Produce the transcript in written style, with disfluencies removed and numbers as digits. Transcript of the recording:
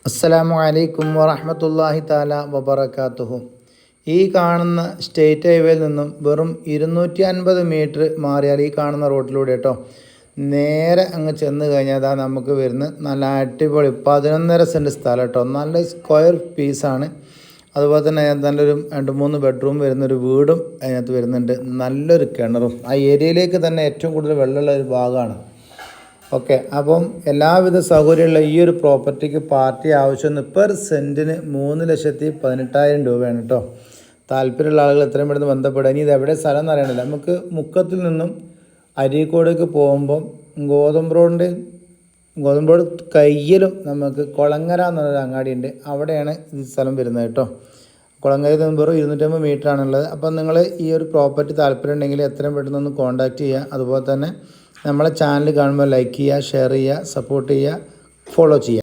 അസ്സലാമു അലൈക്കും വറഹ്മത്തുള്ളാഹി തആല വബറകാതുഹു. ഈ കാണുന്ന സ്റ്റേറ്റ് ഹൈവേയിൽ നിന്നും വെറും 250 മീറ്റർ മാറിയാൽ ഈ കാണുന്ന റോഡിലൂടെ കേട്ടോ നേരെ അങ്ങ് ചെന്ന് കഴിഞ്ഞാൽ അതാ നമുക്ക് വരുന്ന നല്ല അടിപൊളി 11.5 സെൻറ്റ് സ്ഥലം കേട്ടോ. നല്ല സ്ക്വയർ പീസാണ്. അതുപോലെ തന്നെ നല്ലൊരു 2-3 ബെഡ്റൂം വരുന്നൊരു വീടും അതിനകത്ത് വരുന്നുണ്ട്. നല്ലൊരു കിണറും ആ ഏരിയയിലേക്ക് തന്നെ ഏറ്റവും കൂടുതൽ വെള്ളമുള്ള ഒരു ഭാഗമാണ്. ഓക്കെ, അപ്പം എല്ലാവിധ സൗകര്യമുള്ള ഈ ഒരു പ്രോപ്പർട്ടിക്ക് പാർട്ടി ആവശ്യം പെർ സെൻറ്റിന് 3,18,000 രൂപയാണ് കേട്ടോ. താല്പര്യമുള്ള ആളുകൾ എത്രയും പെട്ടെന്ന് ബന്ധപ്പെടുക. ഇനി ഇത് എവിടെ സ്ഥലം എന്ന് അറിയണില്ല. നമുക്ക് മുക്കത്തിൽ നിന്നും അരീക്കോടേക്ക് പോകുമ്പം ഗോതമ്പ് റോഡ് കയ്യിലും നമുക്ക് കുളങ്ങര എന്നുള്ളൊരു അങ്ങാടിയുണ്ട്. അവിടെയാണ് ഈ സ്ഥലം വരുന്നത് കേട്ടോ. കുളങ്ങരയിൽ നിന്ന് വെറും 250 മീറ്റർ ആണുള്ളത്. അപ്പം നിങ്ങൾ ഈ ഒരു പ്രോപ്പർട്ടി താല്പര്യം ഉണ്ടെങ്കിൽ എത്രയും പെട്ടെന്ന് ഒന്ന് കോൺടാക്റ്റ് ചെയ്യുക. അതുപോലെ തന്നെ നമ്മളെ ചാനൽ കാണുമ്പോൾ ലൈക്ക് ചെയ്യുക, ഷെയർ ചെയ്യുക, സപ്പോർട്ട് ചെയ്യുക, ഫോളോ ചെയ്യുക.